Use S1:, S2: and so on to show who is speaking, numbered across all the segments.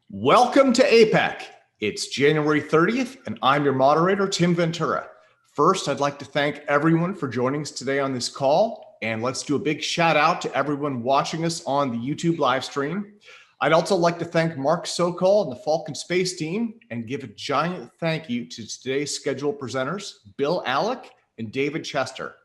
S1: Welcome to APEC. It's January 30th, and I'm your moderator, Tim Ventura. First, I'd like to thank everyone for joining us today on this call, and let's do a big shout out to everyone watching us on the YouTube live stream. I'd also like to thank Mark Sokol and the Falcon Space team, and give a giant thank you to today's scheduled presenters, Bill ALEK and David Chester.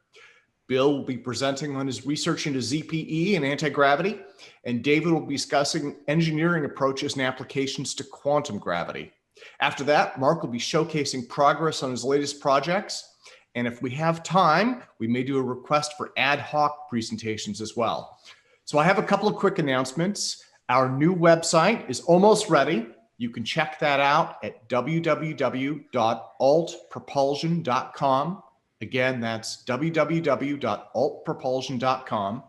S1: Bill will be presenting on his research into ZPE and anti-gravity, and David will be discussing engineering approaches and applications to quantum gravity. After that, Mark will be showcasing progress on his latest projects, and if we have time, we may do a request for ad hoc presentations as well. So I have a couple of quick announcements. Our new website is almost ready. You can check that out at www.altpropulsion.com. Again, that's www.altpropulsion.com.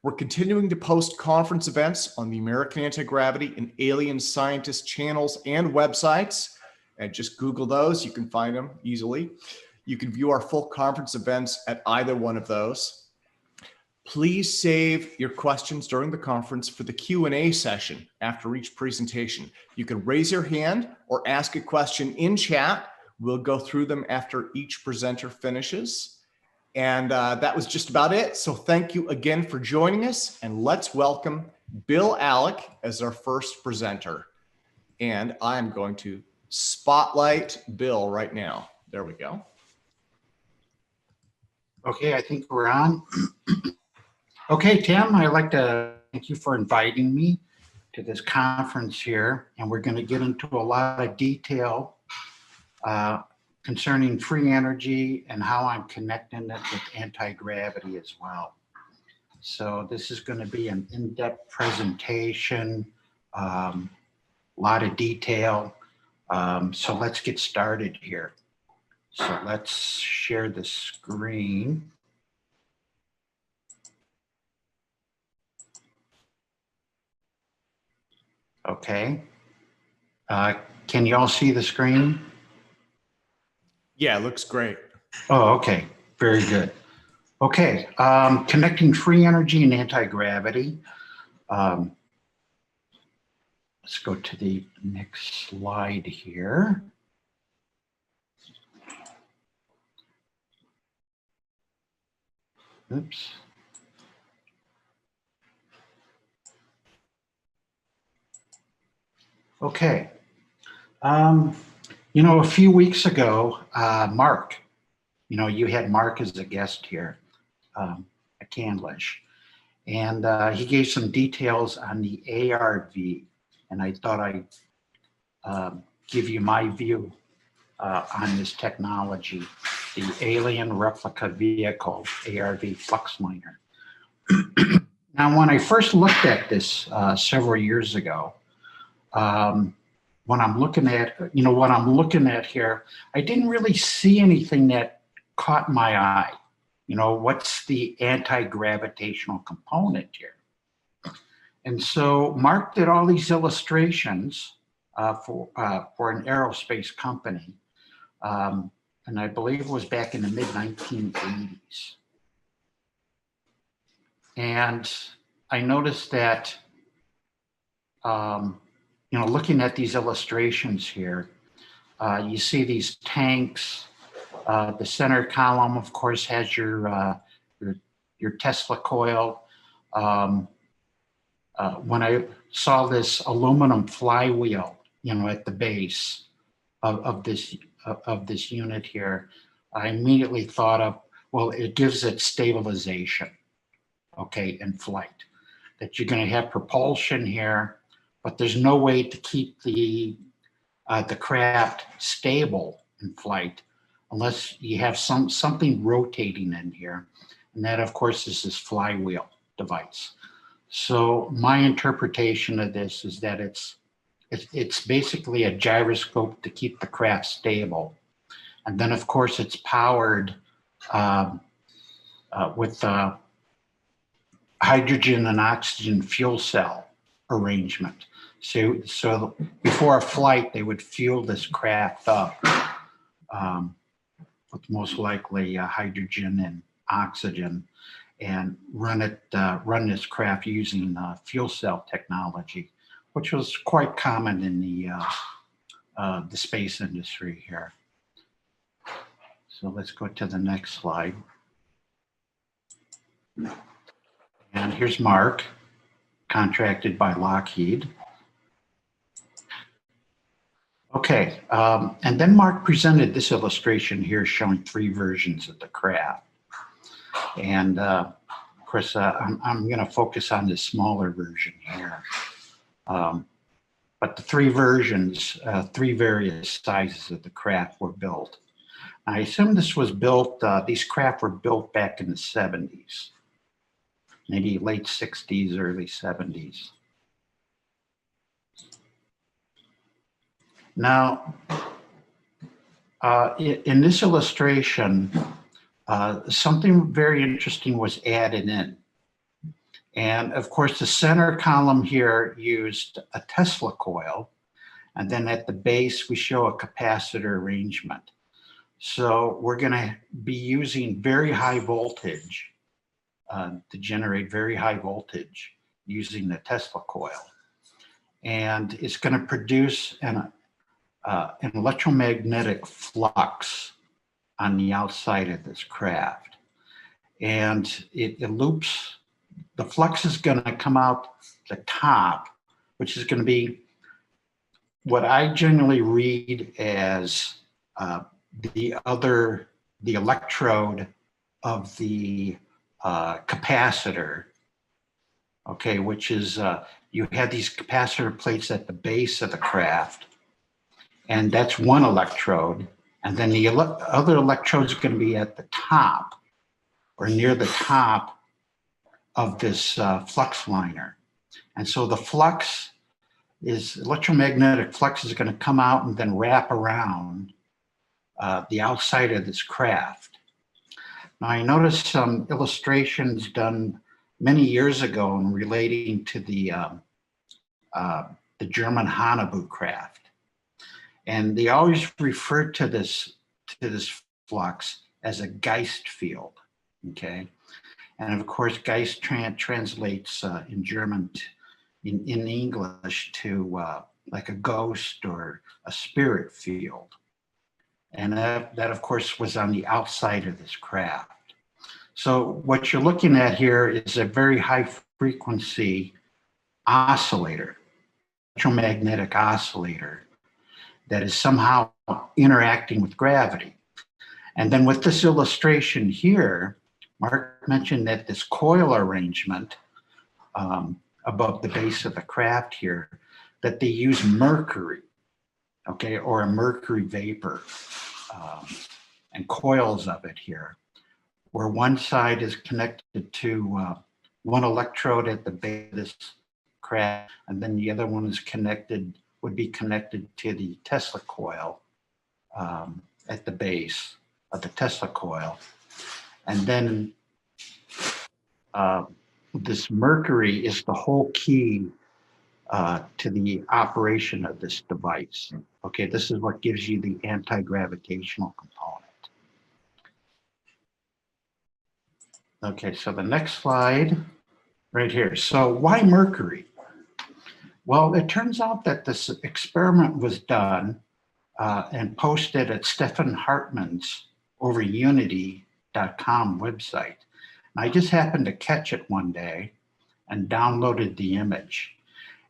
S1: We're continuing to post conference events on the American Anti-Gravity and Alien Scientist channels and websites. And just Google those, you can find them easily. You can view our full conference events at either one of those. Please save your questions during the conference for the Q&A session after each presentation. You can raise your hand or ask a question in chat. We'll go through them after each presenter finishes. And that was just about it. So thank you again for joining us. And let's welcome Bill ALEK as our first presenter. And I'm going to spotlight Bill right now. There we go.
S2: Okay, I think we're on. Okay, Tim, I'd like to thank you for inviting me to this conference here. And we're going to get into a lot of detail concerning free energy and how I'm connecting it with anti-gravity as well. So this is going to be an in-depth presentation, a lot of detail. So let's get started here. So let's share the screen. Okay. Can you all see the screen?
S1: Yeah, it looks great.
S2: Oh, okay. Very good. Okay. Connecting free energy and anti-gravity. Let's go to the next slide here. Oops. Okay. You know, a few weeks ago, Mark, you had Mark as a guest here at Candlish, and he gave some details on the ARV, and I thought I'd give you my view on this technology, the Alien Replica Vehicle, ARV Flux Miner. Now, when I first looked at this several years ago, when I'm looking at, what I'm looking at here, I didn't really see anything that caught my eye. What's the anti-gravitational component here? And so Mark did all these illustrations for an aerospace company, and I believe it was back in the mid-1980s. And I noticed that looking at these illustrations here, you see these tanks. The center column, of course, has your Tesla coil. When I saw this aluminum flywheel, at the base of this unit here, I immediately thought of, well, it gives it stabilization, okay, in flight. That you're going to have propulsion here, but there's no way to keep the craft stable in flight unless you have something rotating in here, and that, of course, is this flywheel device. So my interpretation of this is that it's basically a gyroscope to keep the craft stable, and then, of course, it's powered with hydrogen and oxygen fuel cell arrangement. So before a flight, they would fuel this craft up with most likely hydrogen and oxygen, and run this craft using fuel cell technology, which was quite common in the space industry here. So let's go to the next slide. And here's Mark, contracted by Lockheed. Okay, and then Mark presented this illustration here showing 3 versions of the craft. And of course, I'm going to focus on this smaller version here. But the 3 versions, 3 various sizes of the craft were built. I assume this was built, these craft were built back in the 70s, maybe late 60s, early 70s. Now, in this illustration, something very interesting was added in. And of course, the center column here used a Tesla coil. And then at the base, we show a capacitor arrangement. So we're going to be using very high voltage to generate very high voltage using the Tesla coil. And it's going to produce an electromagnetic flux on the outside of this craft. And it loops, the flux is going to come out the top, which is going to be what I generally read as the electrode of the capacitor, okay, which is, you have these capacitor plates at the base of the craft, and that's one electrode. And then the other electrode is going to be at the top or near the top of this flux liner. And so the flux is, electromagnetic flux is going to come out and then wrap around the outside of this craft. Now I noticed some illustrations done many years ago in relating to the German Hanabu craft. And they always referred to this flux as a Geist field, okay? And of course, Geist translates in German, in English to like a ghost or a spirit field. And that of course was on the outside of this craft. So what you're looking at here is a very high frequency oscillator, electromagnetic oscillator, that is somehow interacting with gravity. And then with this illustration here, Mark mentioned that this coil arrangement above the base of the craft here, that they use mercury, okay, or a mercury vapor, and coils of it here, where one side is connected to one electrode at the base of this craft, and then the other one is would be connected to the Tesla coil at the base of the Tesla coil. And then this mercury is the whole key to the operation of this device. Okay, this is what gives you the anti-gravitational component. Okay, so the next slide right here. So why mercury? Well, it turns out that this experiment was done and posted at Stefan Hartmann's overunity.com website. And I just happened to catch it one day and downloaded the image.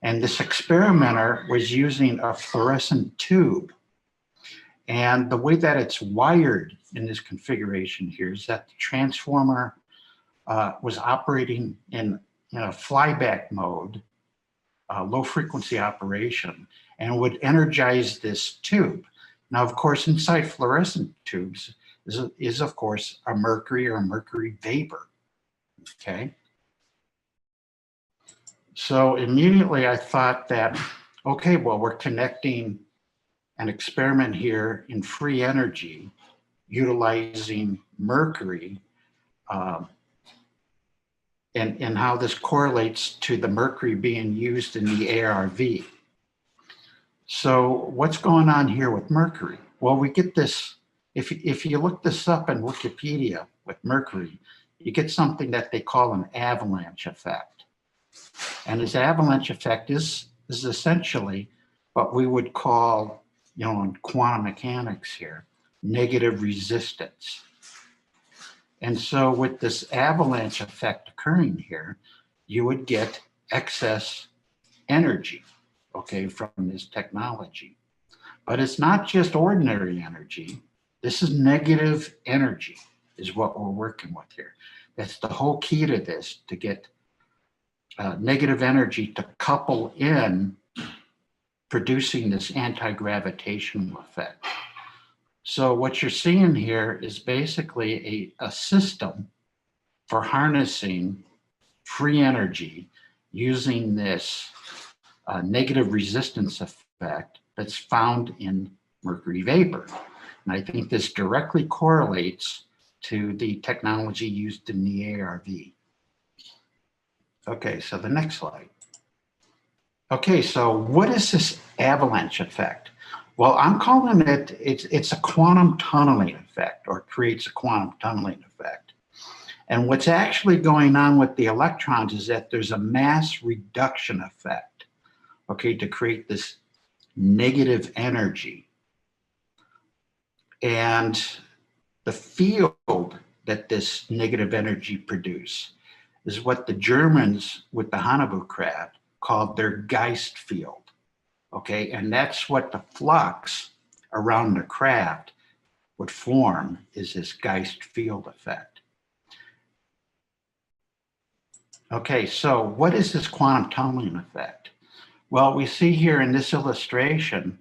S2: And this experimenter was using a fluorescent tube. And the way that it's wired in this configuration here is that the transformer was operating in a flyback mode, low frequency operation, and would energize this tube. Now, of course, inside fluorescent tubes is of course a mercury or a mercury vapor, okay? So immediately I thought that, okay, well, we're connecting an experiment here in free energy utilizing mercury, and how this correlates to the mercury being used in the ARV. So what's going on here with mercury? Well, we get this, if you look this up in Wikipedia with mercury, you get something that they call an avalanche effect. And this avalanche effect is is essentially what we would call, in quantum mechanics here, negative resistance. And so with this avalanche effect occurring here, you would get excess energy, okay, from this technology. But it's not just ordinary energy. This is negative energy is what we're working with here. That's the whole key to this, to get negative energy to couple in producing this anti-gravitational effect. So what you're seeing here is basically a system for harnessing free energy using this negative resistance effect that's found in mercury vapor. And I think this directly correlates to the technology used in the ARV. Okay, so the next slide. Okay, so what is this avalanche effect? Well, I'm calling it, it's a quantum tunneling effect, or creates a quantum tunneling effect. And what's actually going on with the electrons is that there's a mass reduction effect, okay, to create this negative energy. And the field that this negative energy produce is what the Germans with the Haunebu craft called their Geist field, okay? And that's what the flux around the craft would form, is this Geist field effect. Okay, so what is this quantum tunneling effect? Well, we see here in this illustration,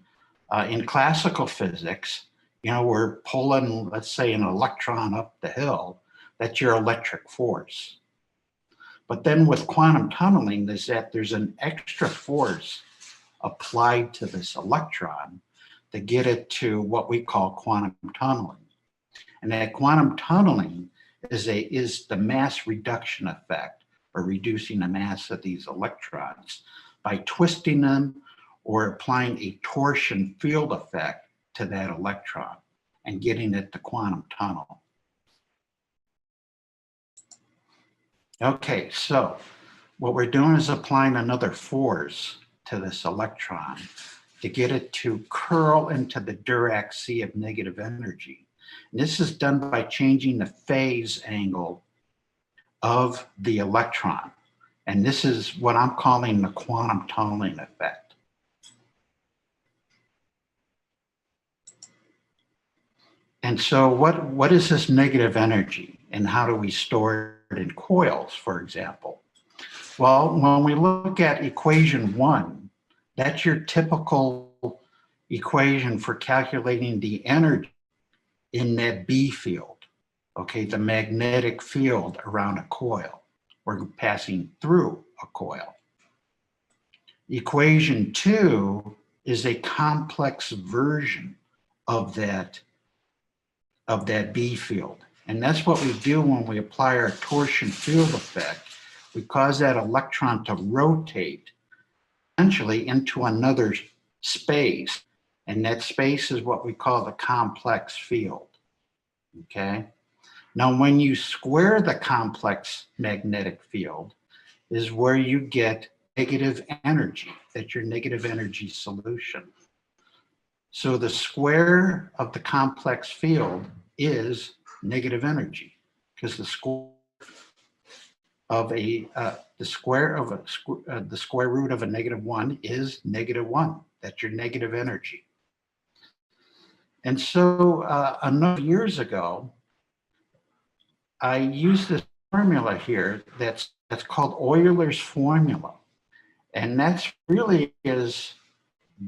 S2: in classical physics, we're pulling, let's say, an electron up the hill. That's your electric force. But then with quantum tunneling, there's an extra force applied to this electron to get it to what we call quantum tunneling. And that quantum tunneling is the mass reduction effect, or reducing the mass of these electrons by twisting them or applying a torsion field effect to that electron and getting it to quantum tunnel. Okay, so what we're doing is applying another force to this electron to get it to curl into the Dirac sea of negative energy. And this is done by changing the phase angle of the electron. And this is what I'm calling the quantum tunneling effect. And so what is this negative energy, and how do we store it in coils, for example? Well, when we look at equation 1, that's your typical equation for calculating the energy in that B field, okay, the magnetic field around a coil. We're passing through a coil. Equation 2 is a complex version of that B field. And that's what we do when we apply our torsion field effect. We cause that electron to rotate essentially into another space. And that space is what we call the complex field, okay? Now, when you square the complex magnetic field is where you get negative energy. That's your negative energy solution. So the square of the complex field is negative energy, because the square root of a -1 is -1. That's your negative energy. And so a number of years ago, I used this formula here that's called Euler's formula. And that's really is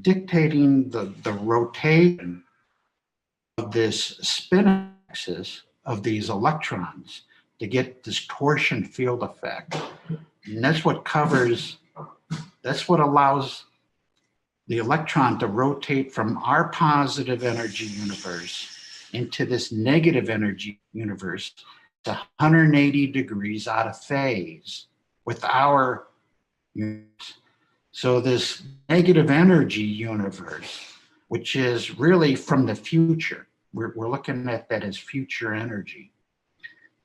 S2: dictating the rotation of this spin axis of these electrons to get this torsion field effect. And that's what allows the electron to rotate from our positive energy universe into this negative energy universe to 180 degrees out of phase with our universe. So this negative energy universe, which is really from the future, we're looking at that as future energy,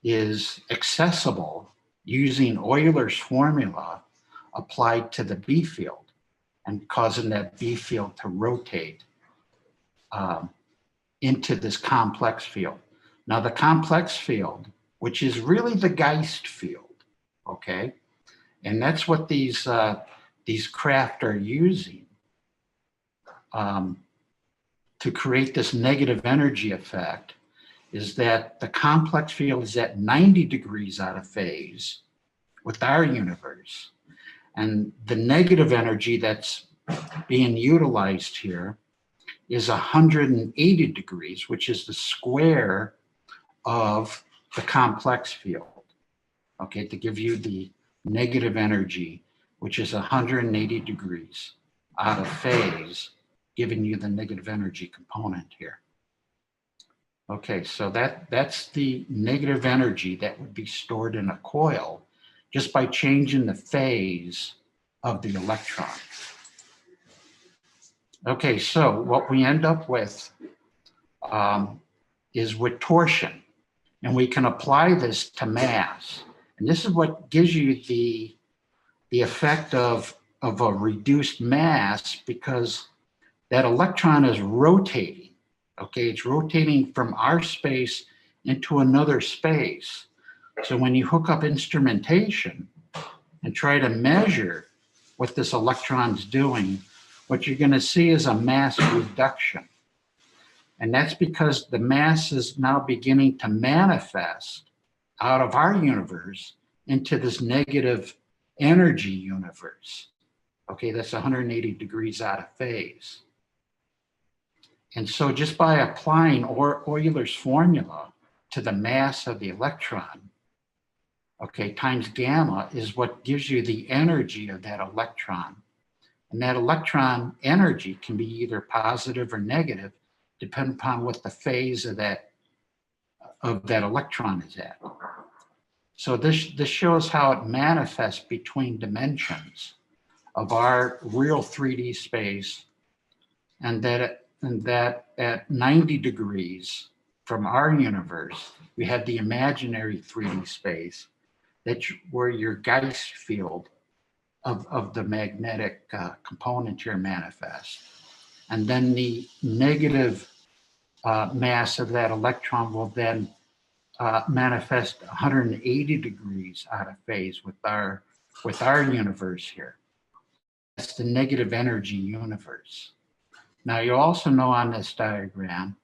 S2: is accessible using Euler's formula applied to the B field. and causing that B field to rotate into this complex field. Now the complex field, which is really the Geist field, okay? And that's what these craft are using to create this negative energy effect, is that the complex field is at 90 degrees out of phase with our universe. And the negative energy that's being utilized here is 180 degrees, which is the square of the complex field, okay, to give you the negative energy, which is 180 degrees out of phase, giving you the negative energy component here. Okay, so that's the negative energy that would be stored in a coil just by changing the phase of the electron. Okay, so what we end up with is with torsion, and we can apply this to mass. And this is what gives you the effect of a reduced mass, because that electron is rotating. Okay, it's rotating from our space into another space. So when you hook up instrumentation and try to measure what this electron's doing, what you're going to see is a mass reduction. And that's because the mass is now beginning to manifest out of our universe into this negative energy universe. Okay, that's 180 degrees out of phase. And so just by applying Euler's formula to the mass of the electron, okay, times gamma is what gives you the energy of that electron. And that electron energy can be either positive or negative, depending upon what the phase of that electron is at. So this shows how it manifests between dimensions of our real 3D space, and that at 90 degrees from our universe, we have the imaginary 3D space, that's where your Geist field of the magnetic component here manifests. And then the negative mass of that electron will then manifest 180 degrees out of phase with our universe here. That's the negative energy universe. Now you also know on this diagram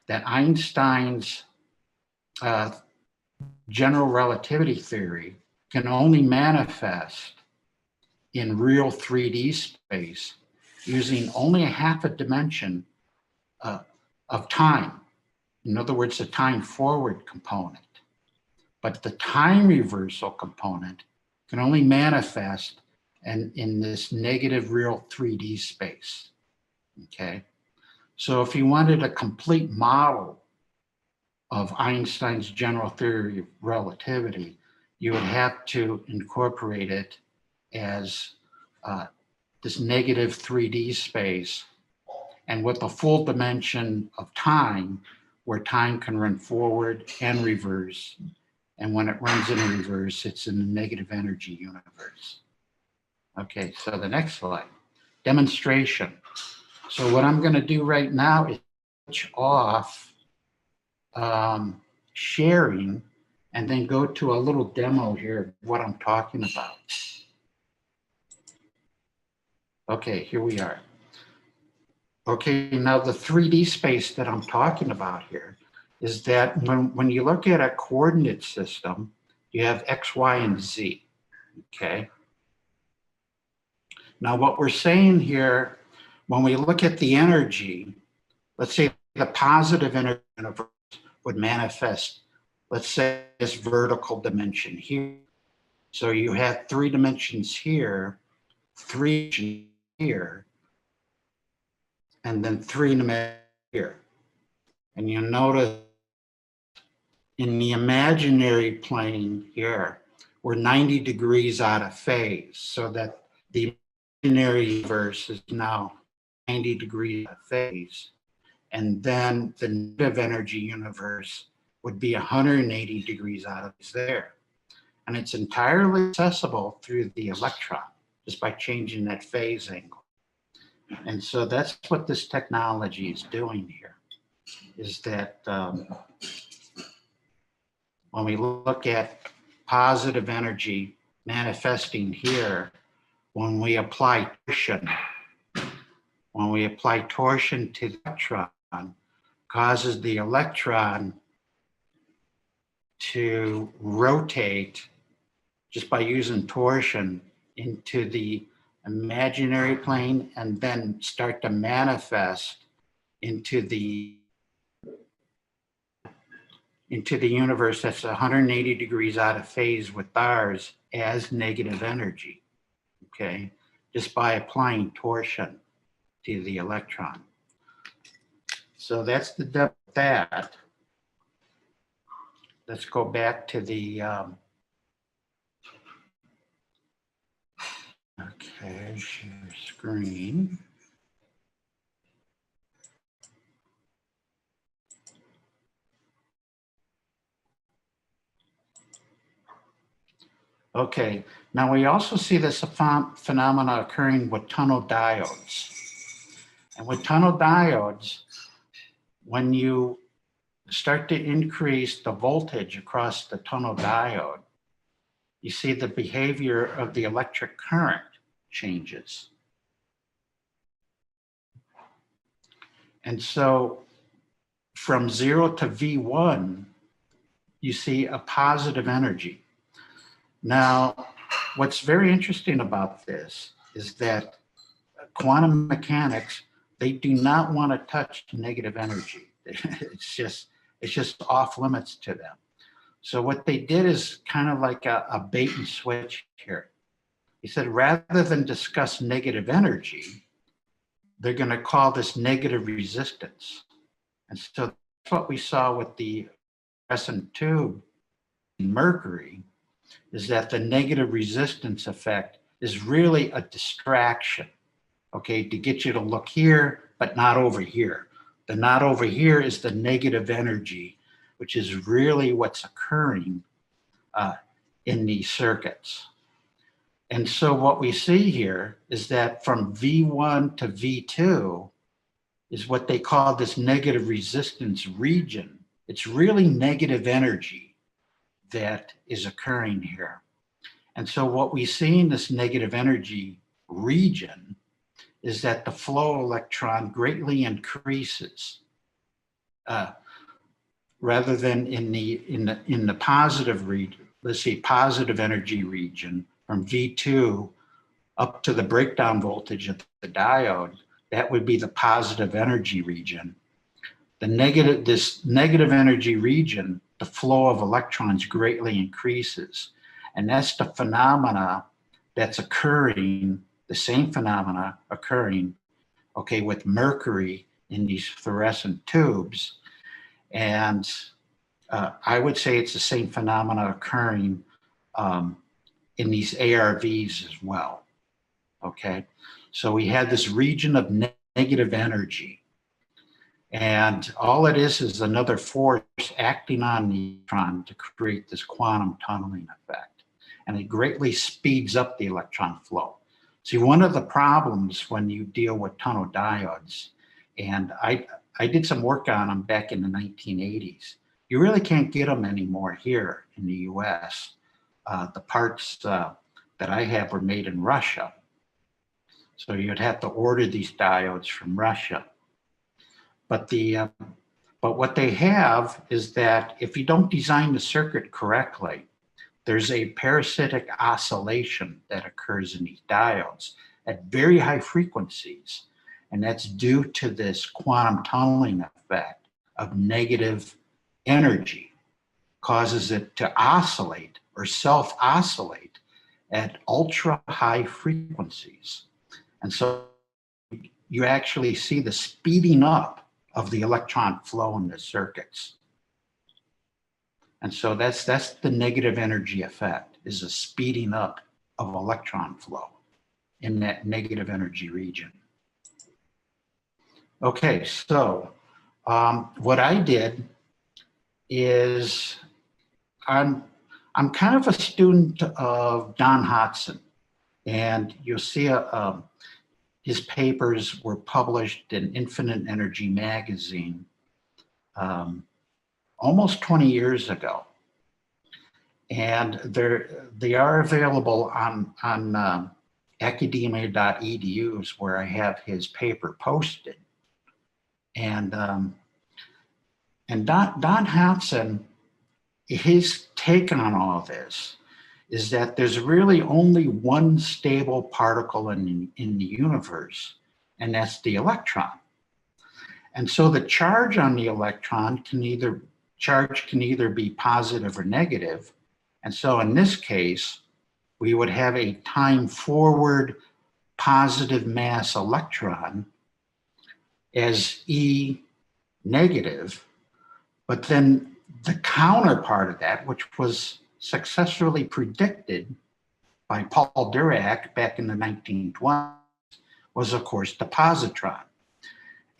S2: that Einstein's general relativity theory can only manifest in real 3D space using only a half a dimension of time. In other words, the time forward component. But the time reversal component can only manifest in this negative real 3D space. Okay, so if you wanted a complete model of Einstein's general theory of relativity, you would have to incorporate it as this negative 3D space, and with a full dimension of time, where time can run forward and reverse. And when it runs in reverse, it's in the negative energy universe. Okay, so the next slide, demonstration. So what I'm going to do right now is switch off sharing and then go to a little demo here of what I'm talking about. Okay, here we are. Okay, now the 3D space that I'm talking about here is that when you look at a coordinate system, you have X, Y, and Z, okay? Now what we're saying here, when we look at the energy, let's say the positive energy universe would manifest, let's say, this vertical dimension here. So you have 3 dimensions here, 3 dimensions here, and then 3 dimensions here. And you'll notice in the imaginary plane here, we're 90 degrees out of phase, so that the imaginary universe is now 90 degrees out of phase. And then the negative energy universe would be 180 degrees out of phase there. And it's entirely accessible through the electron, just by changing that phase angle. And so that's what this technology is doing here, is that when we look at positive energy manifesting here, when we apply torsion to the electron, causes the electron to rotate just by using torsion into the imaginary plane and then start to manifest into the universe that's 180 degrees out of phase with ours as negative energy, okay? Just by applying torsion to the electron. So that's the depth of that. Let's go back to the, okay, share screen. Okay, now we also see this phenomena occurring with tunnel diodes. And with tunnel diodes, when you start to increase the voltage across the tunnel diode, you see the behavior of the electric current changes. And so from 0 to V1, you see a positive energy. Now, what's very interesting about this is that quantum mechanics, they do not want to touch negative energy. It's just off limits to them. So what they did is kind of like a bait and switch here. He said, rather than discuss negative energy, they're going to call this negative resistance. And so that's what we saw with the fluorescent tube in Mercury, is that the negative resistance effect is really a distraction, okay, to get you to look here, but not over here. The not over here is the negative energy, which is really what's occurring in these circuits. And so what we see here is that from V1 to V2 is what they call this negative resistance region. It's really negative energy that is occurring here. And so what we see in this negative energy region is that the flow electron greatly increases rather than in the positive region, let's say positive energy region from V2 up to the breakdown voltage of the diode. That would be the positive energy region. This negative energy region, the flow of electrons greatly increases. And that's the phenomena that's occurring, the same phenomena occurring, okay, with Mercury in these fluorescent tubes. And I would say it's the same phenomena occurring in these ARVs as well, okay? So we had this region of negative energy. And all it is another force acting on the electron to create this quantum tunneling effect. And it greatly speeds up the electron flow. See, one of the problems when you deal with tunnel diodes, and I did some work on them back in the 1980s, you really can't get them anymore here in the US. The parts that I have were made in Russia. So you'd have to order these diodes from Russia. But what they have is that if you don't design the circuit correctly, there's a parasitic oscillation that occurs in these diodes at very high frequencies. And that's due to this quantum tunneling effect of negative energy, causes it to oscillate or self-oscillate at ultra high frequencies. And so you actually see the speeding up of the electron flow in the circuits. And so that's the negative energy effect, is a speeding up of electron flow in that negative energy region. Okay, so what I did is I'm kind of a student of Don Hodson, and you'll see his papers were published in Infinite Energy magazine almost 20 years ago. And they are available on academia.edu, where I have his paper posted. And Don Hudson, his take on all this is that there's really only one stable particle in the universe, and that's the electron. And so the charge on the electron can either be positive or negative. And so in this case, we would have a time forward positive mass electron as E negative, but then the counterpart of that, which was successfully predicted by Paul Dirac back in the 1920s, was of course the positron.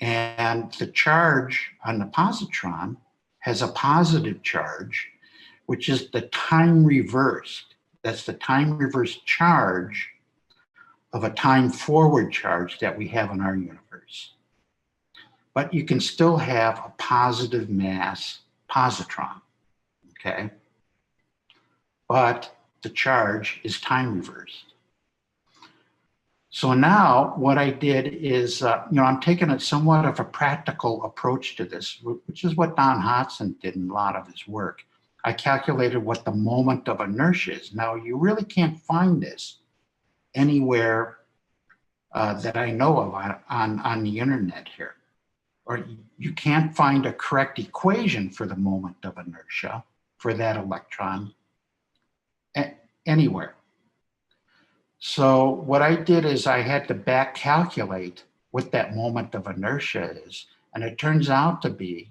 S2: And the charge on the positron has a positive charge, which is the time reversed. That's the time reversed charge of a time forward charge that we have in our universe. But you can still have a positive mass positron, okay? But the charge is time reversed. So now what I did is, I'm taking a somewhat of a practical approach to this, which is what Don Hudson did in a lot of his work. I calculated what the moment of inertia is. Now, you really can't find this anywhere that I know of on the internet here. Or you can't find a correct equation for the moment of inertia for that electron anywhere. So what I did is I had to back calculate what that moment of inertia is. And it turns out to be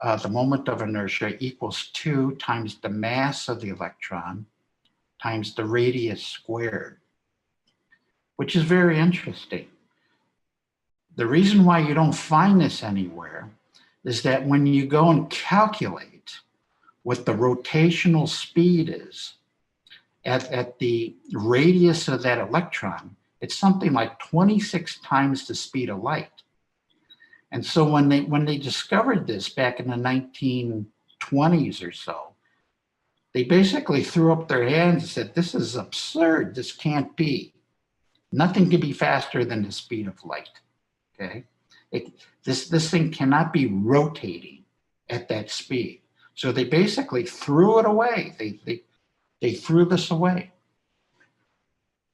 S2: the moment of inertia equals 2 times the mass of the electron times the radius squared, which is very interesting. The reason why you don't find this anywhere is that when you go and calculate what the rotational speed is at the radius of that electron, it's something like 26 times the speed of light. And so when they discovered this back in the 1920s or so, they basically threw up their hands and said, this is absurd, this can't be. Nothing can be faster than the speed of light, okay? This thing cannot be rotating at that speed. So they basically threw it away. They threw this away.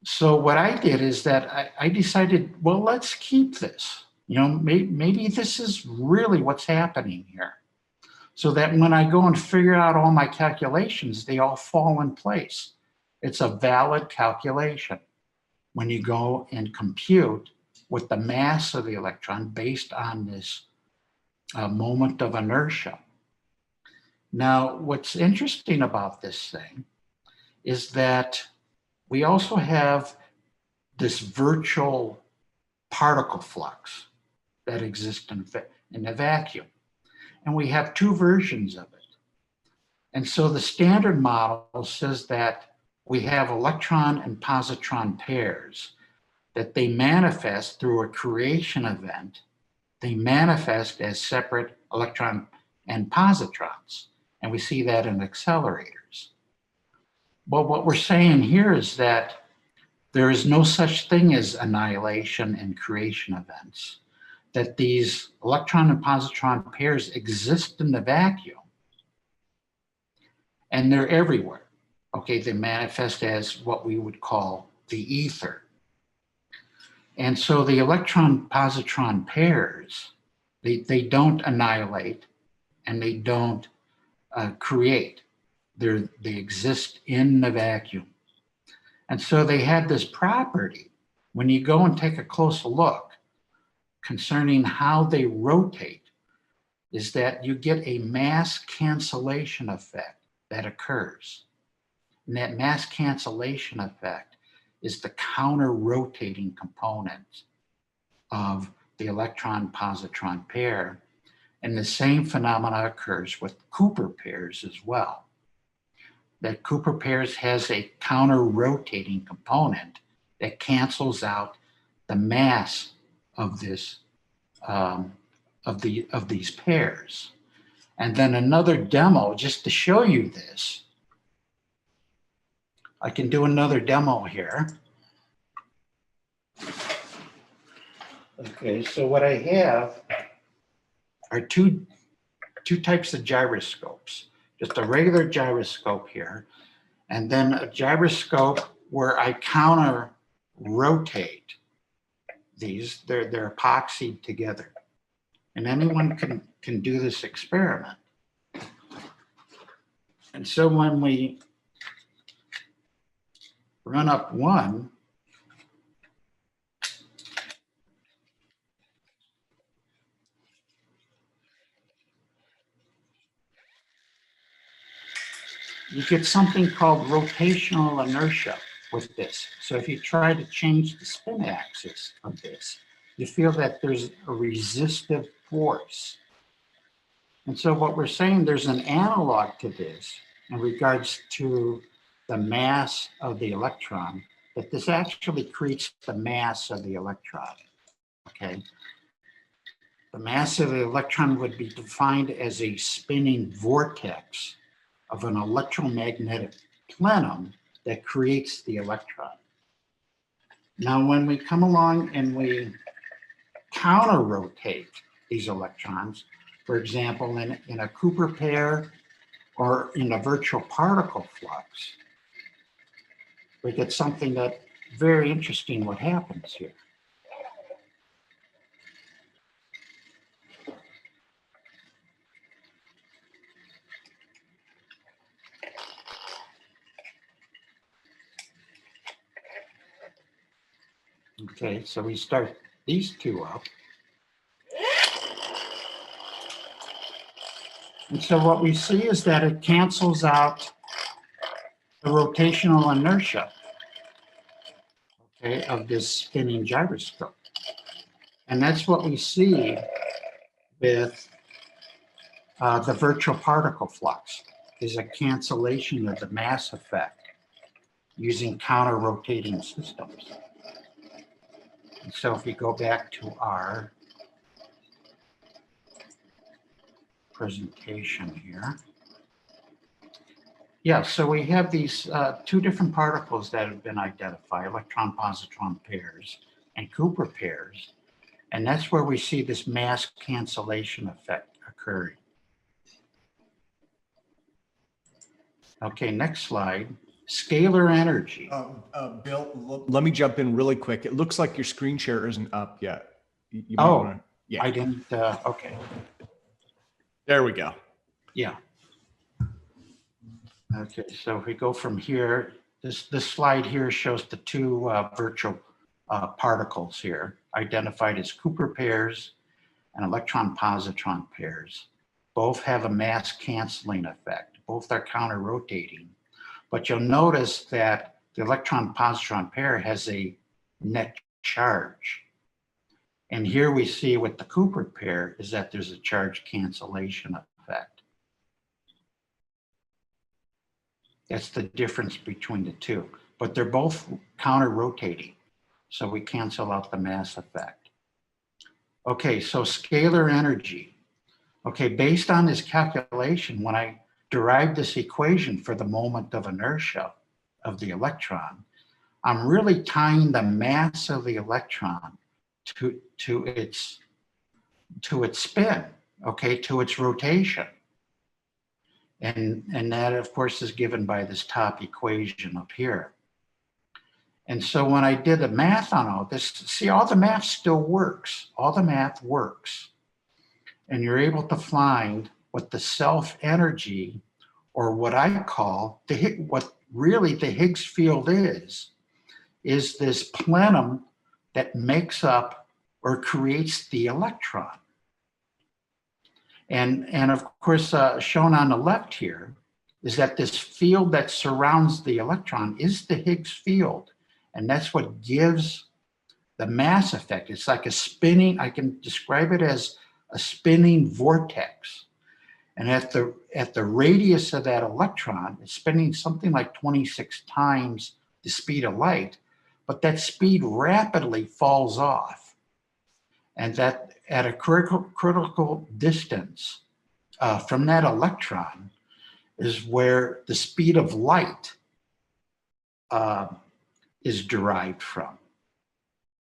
S2: So what I did is that I decided, well, let's keep this. Maybe this is really what's happening here. So that when I go and figure out all my calculations, they all fall in place. It's a valid calculation when you go and compute with the mass of the electron based on this moment of inertia. Now, what's interesting about this thing is that we also have this virtual particle flux that exists in the vacuum. And we have 2 versions of it. And so the standard model says that we have electron and positron pairs, that they manifest through a creation event. They manifest as separate electron and positrons. And we see that in accelerators. But what we're saying here is that there is no such thing as annihilation and creation events, that these electron and positron pairs exist in the vacuum and they're everywhere. Okay, they manifest as what we would call the ether. And so the electron-positron pairs, they don't annihilate and they don't create. They exist in the vacuum. And so they had this property, when you go and take a closer look concerning how they rotate, is that you get a mass cancellation effect that occurs. And that mass cancellation effect is the counter-rotating component of the electron-positron pair. And the same phenomena occurs with Cooper pairs as well. That Cooper pairs has a counter-rotating component that cancels out the mass of this of these pairs. And then another demo just to show you this. I can do another demo here. Okay, so what I have are two types of gyroscopes. Just a regular gyroscope here, and then a gyroscope where I counter rotate these. They're epoxied together. And anyone can do this experiment. And so when we run up one, you get something called rotational inertia with this. So if you try to change the spin axis of this, you feel that there's a resistive force. And so what we're saying, there's an analog to this in regards to the mass of the electron, that this actually creates the mass of the electron, okay? The mass of the electron would be defined as a spinning vortex of an electromagnetic plenum that creates the electron. Now, when we come along and we counter-rotate these electrons, for example, in a Cooper pair or in a virtual particle flux, we get something that very interesting what happens here. Okay, so we start these two up. And so what we see is that it cancels out the rotational inertia, okay, of this spinning gyroscope. And that's what we see with the virtual particle flux, is a cancellation of the mass effect using counter-rotating systems. And so if we go back to our presentation here. Yeah, so we have these two different particles that have been identified, electron-positron pairs and Cooper pairs. And that's where we see this mass cancellation effect occurring. Okay, next slide. Scalar energy.
S1: Bill, let me jump in really quick. It looks like your screen share isn't up yet. You might
S2: Oh,
S1: wanna, yeah.
S2: I didn't, okay.
S1: There we go.
S2: Yeah. Okay, so if we go from here, this slide here shows the two virtual particles here, identified as Cooper pairs and electron-positron pairs. Both have a mass canceling effect. Both are counter-rotating. But you'll notice that the electron-positron pair has a net charge. And here we see with the Cooper pair is that there's a charge cancellation effect. That's the difference between the two. But they're both counter-rotating. So we cancel out the mass effect. Okay, so scalar energy. Okay, based on this calculation, when I derived this equation for the moment of inertia of the electron, I'm really tying the mass of the electron to its spin, okay, to its rotation. And that, of course, is given by this top equation up here. And so when I did the math on all this, see, all the math still works. All the math works. And you're able to find what the self-energy, or what I call, what really the Higgs field is this plenum that makes up or creates the electron. And of course, shown on the left here is that this field that surrounds the electron is the Higgs field. And that's what gives the mass effect. It's like a spinning, I can describe it as a spinning vortex. And at the radius of that electron, it's spinning something like 26 times the speed of light. but that speed rapidly falls off. And that at a critical distance from that electron is where the speed of light is derived from.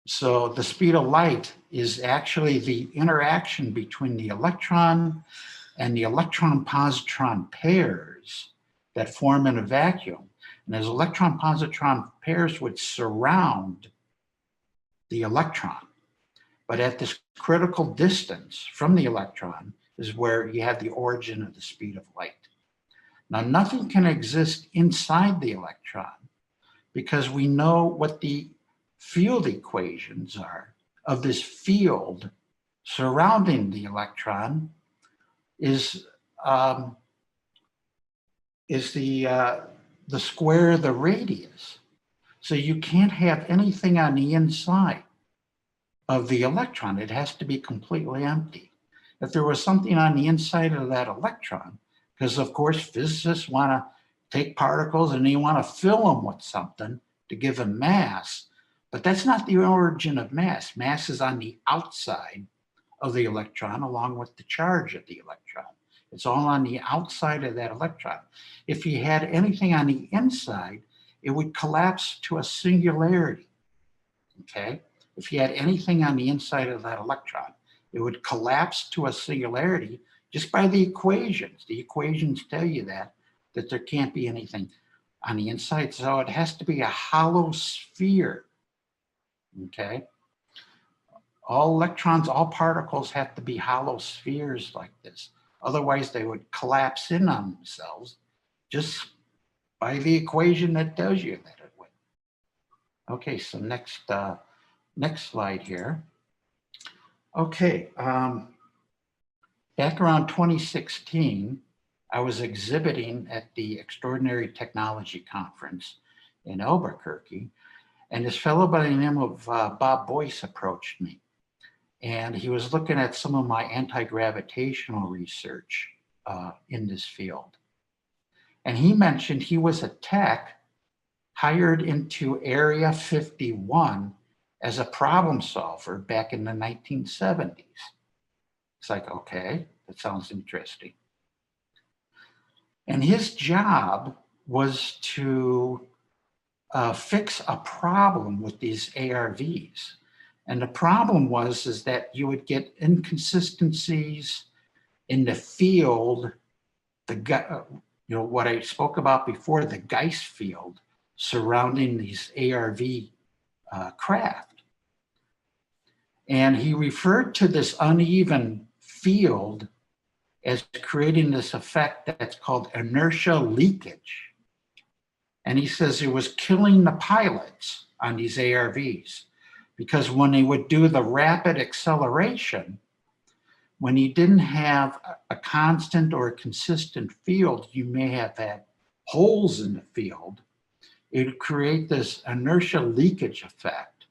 S2: So the speed of light is actually the interaction between the electron and the electron-positron pairs that form in a vacuum. And as electron-positron pairs would surround the electron. But at this critical distance from the electron is where you have the origin of the speed of light. Now, nothing can exist inside the electron because we know what the field equations are of this field surrounding the electron is the square of the radius. So you can't have anything on the inside of the electron. It has to be completely empty. If there was something on the inside of that electron, because of course physicists want to take particles and they want to fill them with something to give them mass, but that's not the origin of mass. Mass is on the outside of the electron along with the charge of the electron. It's all on the outside of that electron. If you had anything on the inside, it would collapse to a singularity, okay? If you had anything on the inside of that electron, it would collapse to a singularity just by the equations. The equations tell you that there can't be anything on the inside. So it has to be a hollow sphere, okay? All electrons, all particles have to be hollow spheres like this. Otherwise, they would collapse in on themselves just by the equation that tells you that it would. Okay, so next slide here. Okay, back around 2016, I was exhibiting at the Extraordinary Technology Conference in Albuquerque, and this fellow by the name of Bob Boyce approached me. And he was looking at some of my anti-gravitational research in this field. And he mentioned he was a tech hired into Area 51 as a problem solver back in the 1970s. It's like, okay, that sounds interesting. And his job was to fix a problem with these ARVs. And the problem is that you would get inconsistencies in the field, what I spoke about before, the Geist field surrounding these ARV craft. And he referred to this uneven field as creating this effect that's called inertia leakage. And he says it was killing the pilots on these ARVs. Because when they would do the rapid acceleration, when you didn't have a constant or a consistent field, you may have had holes in the field. It would create this inertia leakage effect.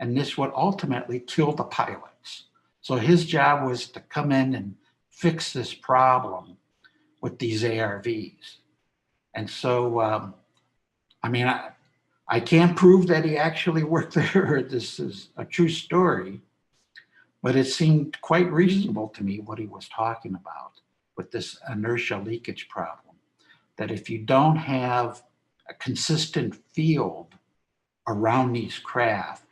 S2: And this would ultimately kill the pilots. So his job was to come in and fix this problem with these ARVs. And so, I can't prove that he actually worked there, or this is a true story, but it seemed quite reasonable to me what he was talking about with this inertia leakage problem, that if you don't have a consistent field around these craft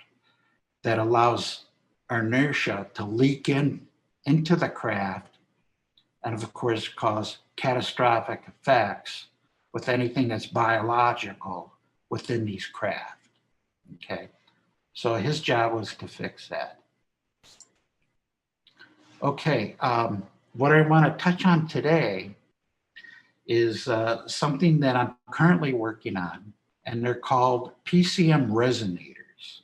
S2: that allows inertia to leak into the craft and of course cause catastrophic effects with anything that's biological within these craft, okay? So his job was to fix that. Okay, what I want to touch on today is something that I'm currently working on, and they're called PCM Resonators.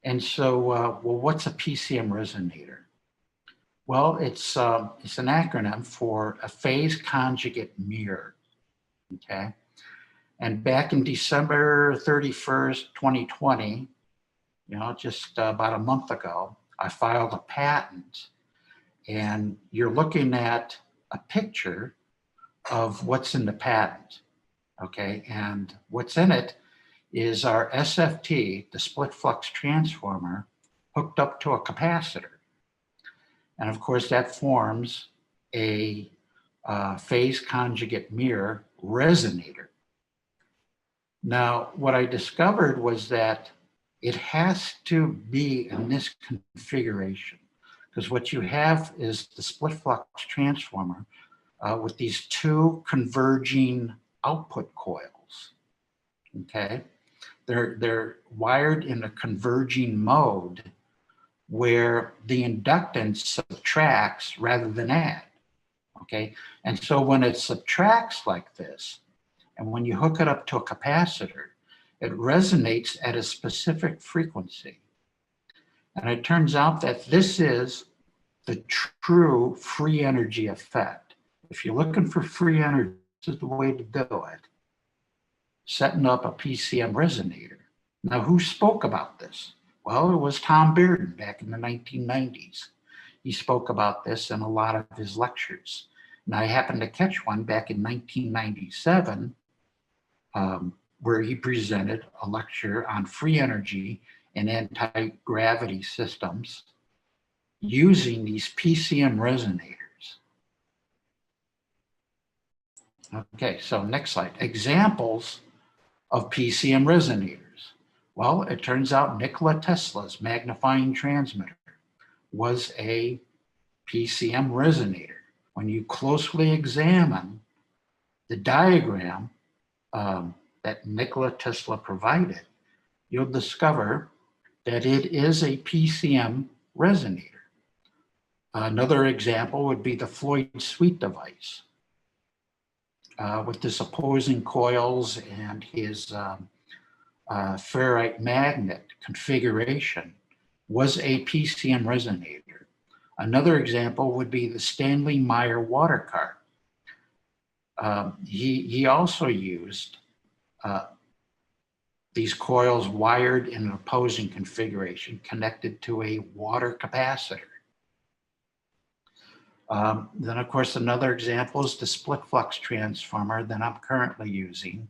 S2: And so, well, what's a PCM resonator? Well, it's an acronym for a phase conjugate mirror, okay? And back in December 31st, 2020, just about a month ago, I filed a patent. And you're looking at a picture of what's in the patent, okay? And what's in it is our SFT, the split flux transformer, hooked up to a capacitor. And of course, that forms a phase conjugate mirror resonator. Now, what I discovered was that it has to be in this configuration, because what you have is the split flux transformer with these two converging output coils. Okay, they're wired in a converging mode where the inductance subtracts rather than add. Okay, and so when it subtracts like this, and when you hook it up to a capacitor, it resonates at a specific frequency. And it turns out that this is the true free energy effect. If you're looking for free energy, this is the way to do it. Setting up a PCM resonator. Now, who spoke about this? Well, it was Tom Bearden back in the 1990s. He spoke about this in a lot of his lectures. And I happened to catch one back in 1997 where he presented a lecture on free energy and anti-gravity systems using these PCM resonators. Okay, so next slide. Examples of PCM resonators. Well, it turns out Nikola Tesla's magnifying transmitter was a PCM resonator. When you closely examine the diagram that Nikola Tesla provided, you'll discover that it is a PCM resonator. Another example would be the Floyd Sweet device with this opposing coils and his ferrite magnet configuration was a PCM resonator. Another example would be the Stanley Meyer water cart. He also used these coils wired in an opposing configuration connected to a water capacitor. Then, of course, another example is the split flux transformer that I'm currently using.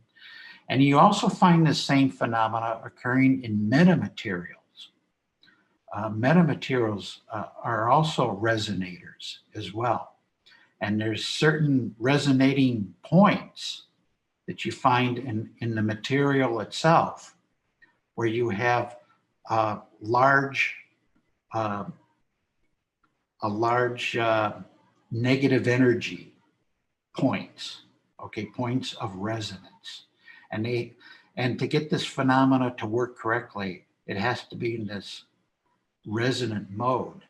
S2: And you also find the same phenomena occurring in metamaterials. Metamaterials are also resonators as well. And there's certain resonating points that you find in the material itself where you have large negative energy points, okay, points of resonance. And to get this phenomena to work correctly, it has to be in this resonant mode.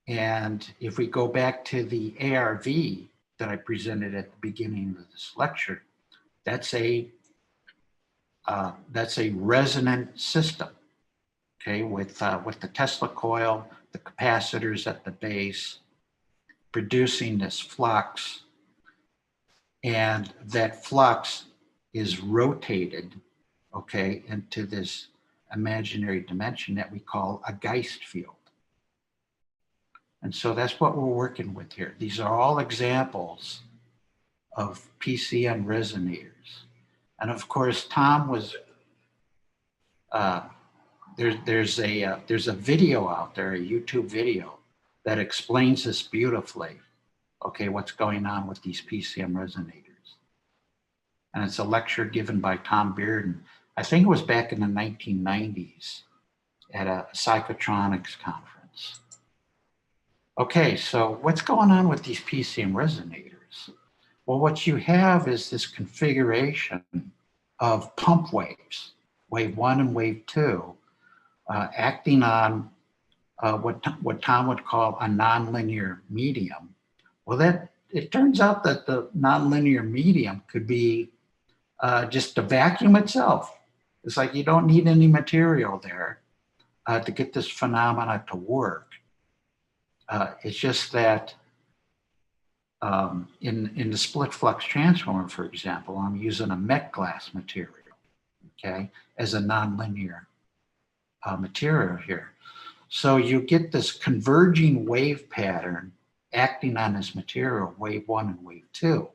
S2: And if we go back to the ARV that I presented at the beginning of this lecture, that's a resonant system, okay, with the Tesla coil, the capacitors at the base, producing this flux, and that flux is rotated, okay, into this imaginary dimension that we call a Geist field. And so that's what we're working with here. These are all examples of PCM resonators. And of course, Tom was, there's a video out there, a YouTube video that explains this beautifully, okay, what's going on with these PCM resonators. And it's a lecture given by Tom Bearden. I think it was back in the 1990s at a psychotronics conference. Okay, so what's going on with these PCM resonators? Well, what you have is this configuration of pump waves, wave 1 and wave 2, acting on what Tom would call a nonlinear medium. Well, it turns out that the nonlinear medium could be just the vacuum itself. It's like you don't need any material there to get this phenomena to work. It's just that in the split flux transformer, for example, I'm using a met glass material, okay, as a nonlinear material here. So you get this converging wave pattern acting on this material, wave 1 and wave 2.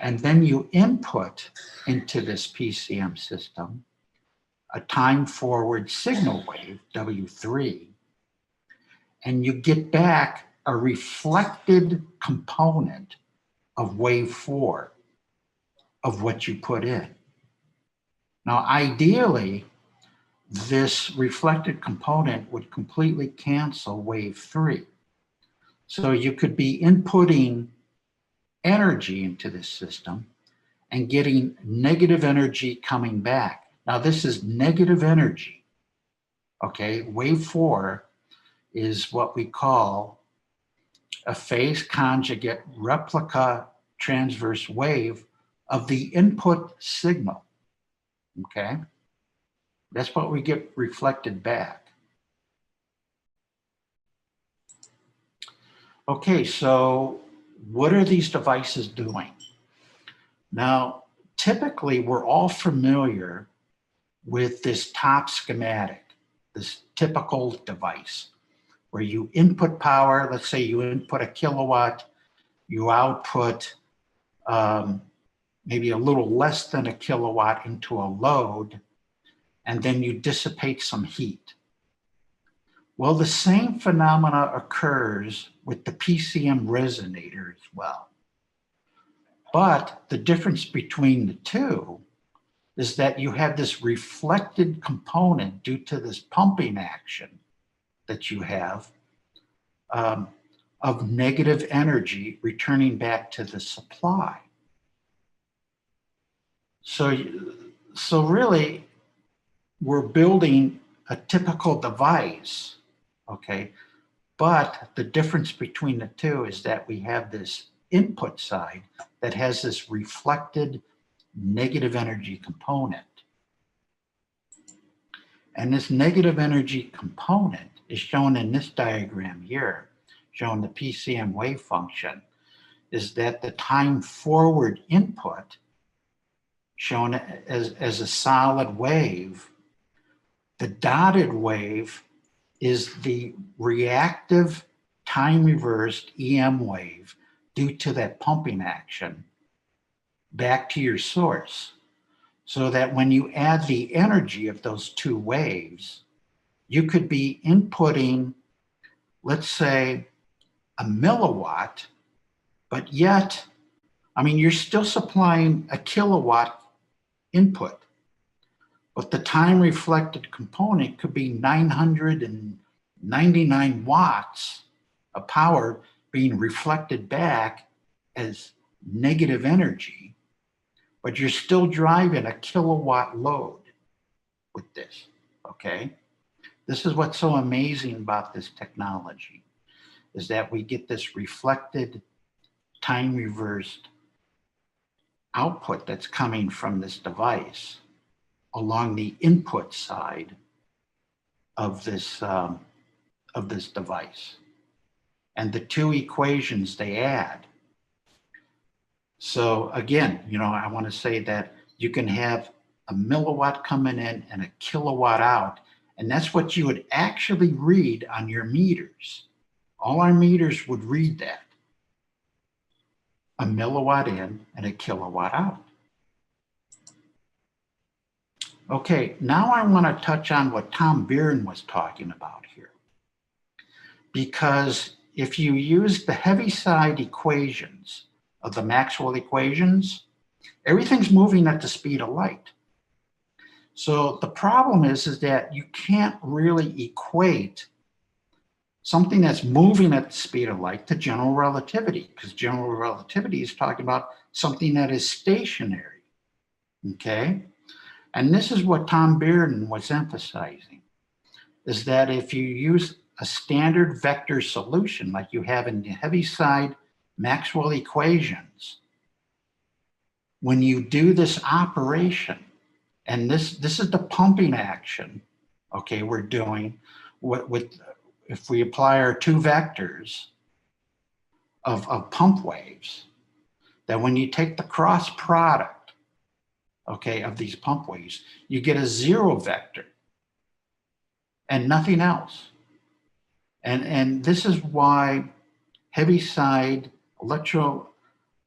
S2: And then you input into this PCM system a time forward signal wave, W3, and you get back a reflected component of wave 4 of what you put in. Now, ideally, this reflected component would completely cancel wave 3. So you could be inputting energy into this system and getting negative energy coming back. Now, this is negative energy, okay? Wave 4 is what we call a phase conjugate replica transverse wave of the input signal, okay? That's what we get reflected back. Okay, so what are these devices doing? Now, typically we're all familiar with this top schematic, this typical device, where you input power. Let's say you input a kilowatt, you output maybe a little less than a kilowatt into a load, and then you dissipate some heat. Well, the same phenomena occurs with the PCM resonator as well. But the difference between the two is that you have this reflected component due to this pumping action that you have of negative energy returning back to the supply. So really, we're building a typical device, okay? But the difference between the two is that we have this input side that has this reflected negative energy component. And this negative energy component is shown in this diagram here, showing the PCM wave function, is that the time forward input, shown as a solid wave, the dotted wave is the reactive time reversed EM wave due to that pumping action back to your source. So that when you add the energy of those two waves, you could be inputting, let's say, a milliwatt, but yet, I mean, you're still supplying a kilowatt input, but the time reflected component could be 999 watts of power being reflected back as negative energy, but you're still driving a kilowatt load with this, okay? This is what's so amazing about this technology, is that we get this reflected, time reversed output that's coming from this device along the input side of this device. And the two equations they add. So again, you know, I want to say that you can have a milliwatt coming in and a kilowatt out, and that's what you would actually read on your meters. All our meters would read that. A milliwatt in and a kilowatt out. Okay, now I want to touch on what Tom Bierden was talking about here. Because if you use the Heaviside equations of the Maxwell equations, everything's moving at the speed of light. So the problem is that you can't really equate something that's moving at the speed of light to general relativity, because general relativity is talking about something that is stationary, okay? And this is what Tom Bierden was emphasizing, is that if you use a standard vector solution like you have in the Heaviside Maxwell equations, when you do this operation, and this is the pumping action, okay, we're doing with if we apply our two vectors of pump waves, that when you take the cross product, okay, of these pump waves, you get a zero vector and nothing else. And this is why Heaviside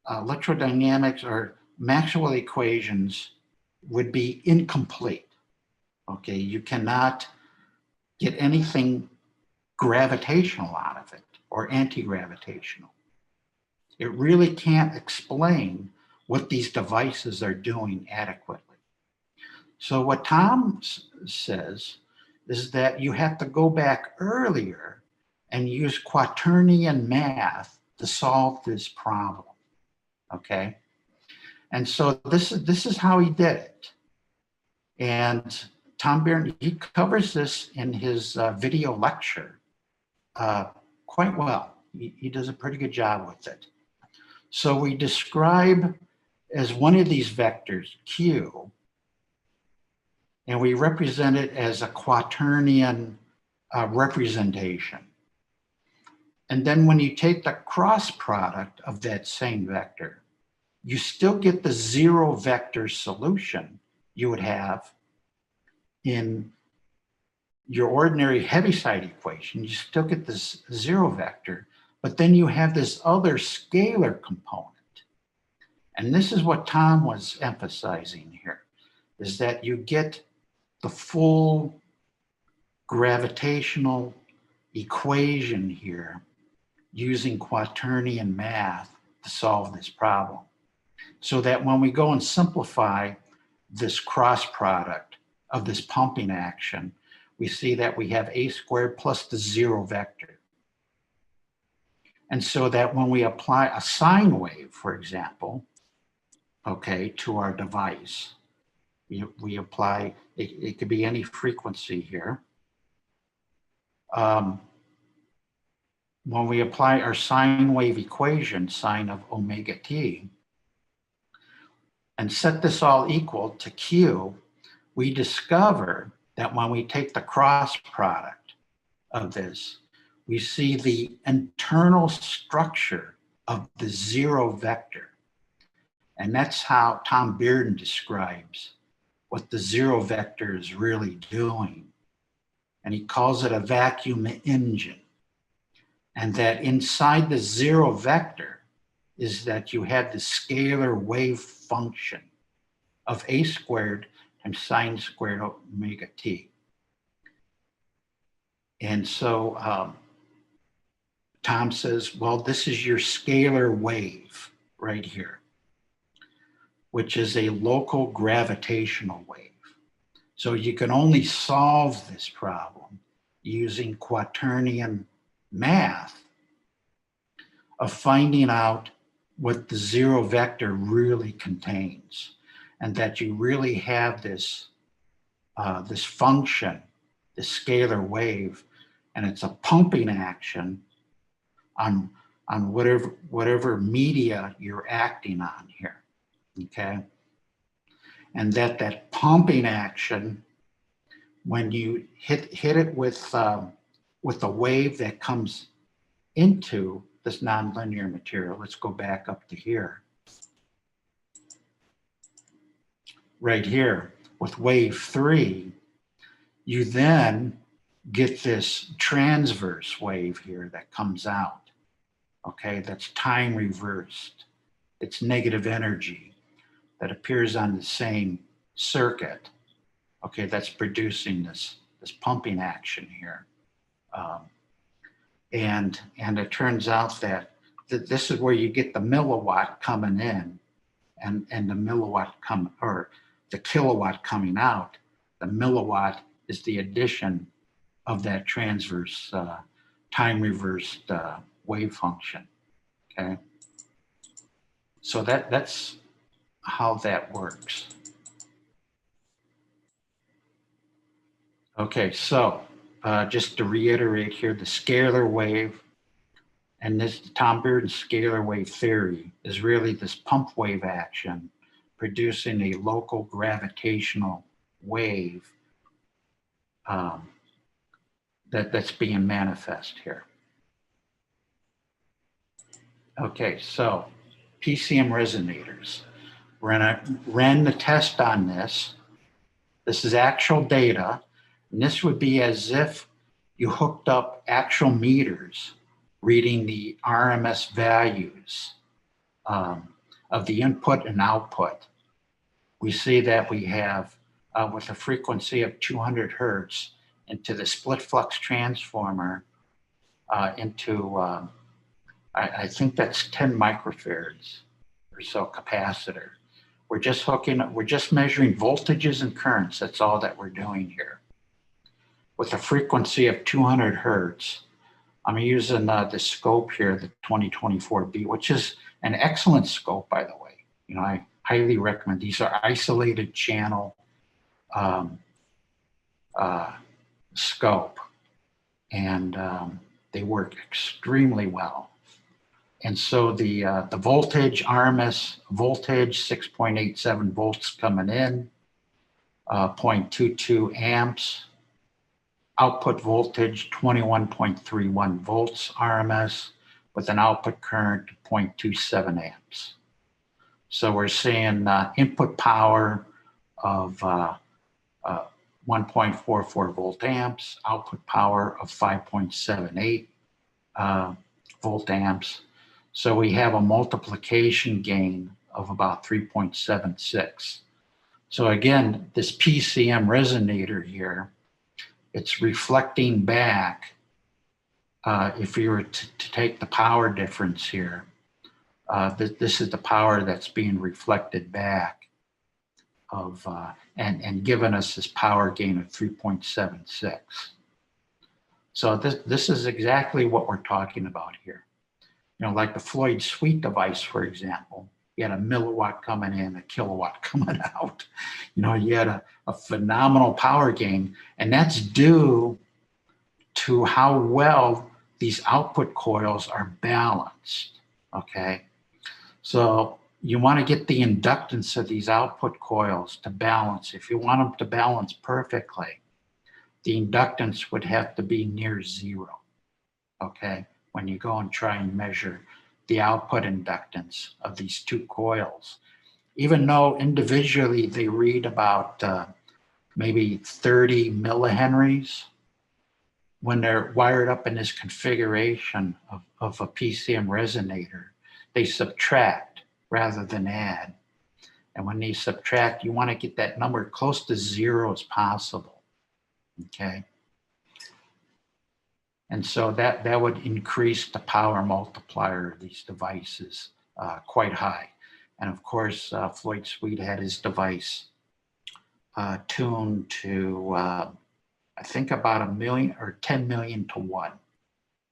S2: electrodynamics or Maxwell equations would be incomplete. Okay, you cannot get anything gravitational out of it or anti-gravitational. It really can't explain what these devices are doing adequately. So what Tom says is that you have to go back earlier and use quaternion math to solve this problem. Okay, and so this is how he did it. And Tom Bearden, he covers this in his video lecture quite well. He does a pretty good job with it. So we describe as one of these vectors, Q, and we represent it as a quaternion representation. And then when you take the cross product of that same vector, you still get the zero vector solution you would have in your ordinary Heaviside equation. You still get this zero vector, but then you have this other scalar component. And this is what Tom was emphasizing here, is that you get the full gravitational equation here using quaternion math to solve this problem. So that when we go and simplify this cross product of this pumping action, we see that we have a squared plus the zero vector. And so that when we apply a sine wave, for example, okay, to our device, we apply, it could be any frequency here. When we apply our sine wave equation, sine of omega t, and set this all equal to Q, we discover that when we take the cross product of this, we see the internal structure of the zero vector. And that's how Tom Bearden describes what the zero vector is really doing. And he calls it a vacuum engine. And that inside the zero vector is that you have the scalar wave function of a squared times sine squared omega t. And so Tom says, well, this is your scalar wave right here, which is a local gravitational wave. So you can only solve this problem using quaternion math of finding out what the zero vector really contains, and that you really have this, this function, this scalar wave, and it's a pumping action on whatever media you're acting on here, okay? And that pumping action, when you hit it with a wave that comes into this nonlinear material, let's go back up to here. Right here with wave 3, you then get this transverse wave here that comes out, okay? That's time reversed. It's negative energy that appears on the same circuit, okay? That's producing this pumping action here. And it turns out that this is where you get the milliwatt coming in and the milliwatt the kilowatt coming out. The milliwatt is the addition of that transverse time reversed wave function, okay? So that's how that works. Okay, so just to reiterate here, the scalar wave and this Tom Bearden scalar wave theory is really this pump wave action producing a local gravitational wave that's being manifest here. Okay, so PCM resonators. Ran the test on this. This is actual data, and this would be as if you hooked up actual meters reading the RMS values of the input and output, we see that we have, with a frequency of 200 hertz, into the split flux transformer, into, I think that's 10 microfarads or so capacitor. We're just measuring voltages and currents. That's all that we're doing here. With a frequency of 200 hertz, I'm using the scope here, the 2024B, which is an excellent scope, by the way. You know, I highly recommend. These are isolated channel scope, and they work extremely well. And so the voltage, RMS voltage, 6.87 volts coming in, 0.22 amps. Output voltage, 21.31 volts RMS, with an output current of 0.27 amps. So we're seeing input power of 1.44 volt amps, output power of 5.78 volt amps. So we have a multiplication gain of about 3.76. So again, this PCM resonator here, it's reflecting back. If you were to take the power difference here, this is the power that's being reflected back of, and given us this power gain of 3.76. So this is exactly what we're talking about here. You know, like the Floyd Sweet device, for example, you had a milliwatt coming in, a kilowatt coming out. You know, you had a phenomenal power gain, and that's due to how well these output coils are balanced, okay? So you want to get the inductance of these output coils to balance. If you want them to balance perfectly, the inductance would have to be near zero, okay? When you go and try and measure the output inductance of these two coils. Even though individually they read about maybe 30 millihenries, when they're wired up in this configuration of a PCM resonator, they subtract rather than add. And when they subtract, you want to get that number close to zero as possible, okay? And so that would increase the power multiplier of these devices quite high. And of course, Floyd Sweet had his device tuned to, I think about 1 million or 10 million to 1.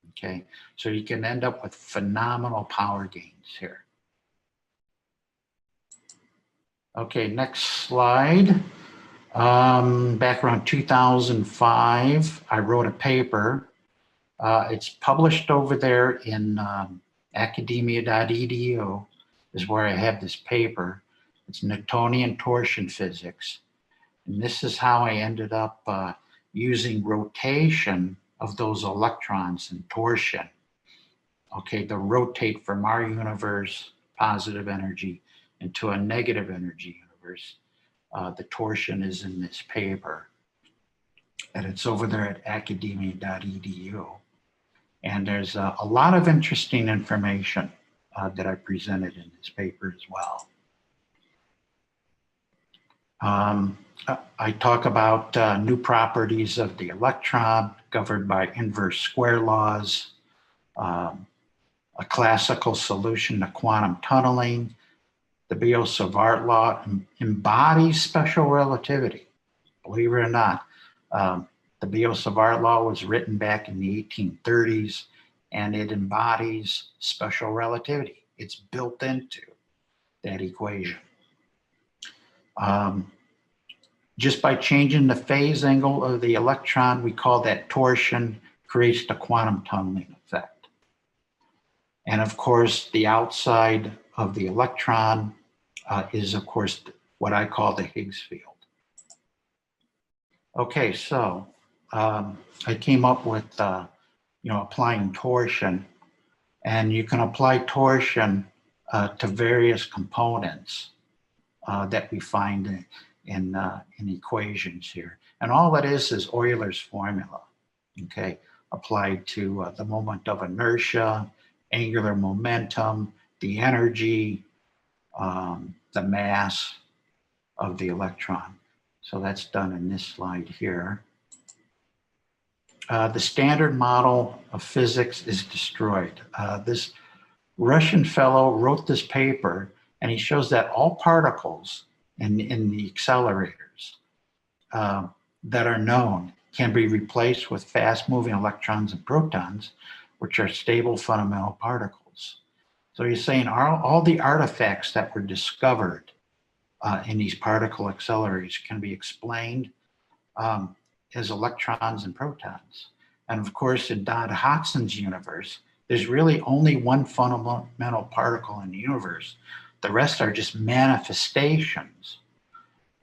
S2: Okay, so you can end up with phenomenal power gains here. Okay, next slide. Back around 2005, I wrote a paper. It's published over there in academia.edu is where I have this paper. It's Newtonian torsion physics. And this is how I ended up using rotation of those electrons in torsion, okay, to rotate from our universe, positive energy, into a negative energy universe. The torsion is in this paper, and it's over there at academia.edu. And there's a lot of interesting information that I presented in this paper as well. I talk about new properties of the electron governed by inverse square laws, a classical solution to quantum tunneling. The Biot-Savart law embodies special relativity. Believe it or not, the Biot-Savart law was written back in the 1830s, and it embodies special relativity. It's built into that equation. Just by changing the phase angle of the electron, we call that torsion, creates the quantum tunneling effect. And of course, the outside of the electron is, of course, what I call the Higgs field. Okay, so I came up with, applying torsion, and you can apply torsion to various components that we find in equations here. And all that is Euler's formula, okay, applied to the moment of inertia, angular momentum, the energy, the mass of the electron. So that's done in this slide here. The standard model of physics is destroyed. This Russian fellow wrote this paper, and he shows that all particles in the accelerators that are known can be replaced with fast-moving electrons and protons, which are stable fundamental particles. So he's saying all the artifacts that were discovered in these particle accelerators can be explained as electrons and protons. And of course, in Don Hodgson's universe, there's really only one fundamental particle in the universe. The rest are just manifestations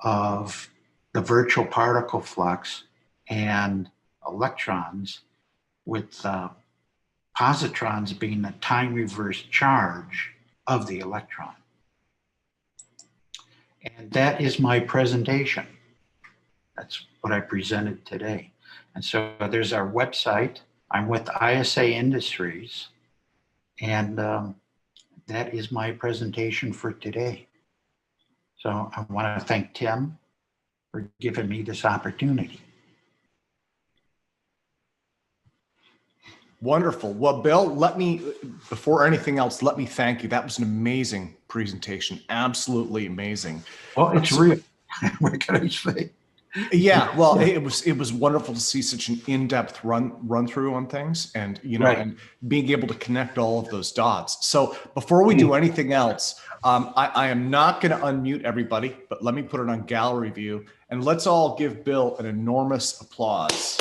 S2: of the virtual particle flux and electrons, with positrons being the time reverse charge of the electron. And that is my presentation. That's what I presented today. And so there's our website. I'm with ISA Industries, and that is my presentation for today. So I want to thank Tim for giving me this opportunity.
S1: Wonderful. Well, Bill, before anything else, let me thank you. That was an amazing presentation. Absolutely amazing.
S2: Well, it's real. What can I say?
S1: Yeah, well, it was wonderful to see such an in-depth run through on things, and and being able to connect all of those dots. So before we do anything else, I am not going to unmute everybody, but let me put it on gallery view, and let's all give Bill an enormous applause.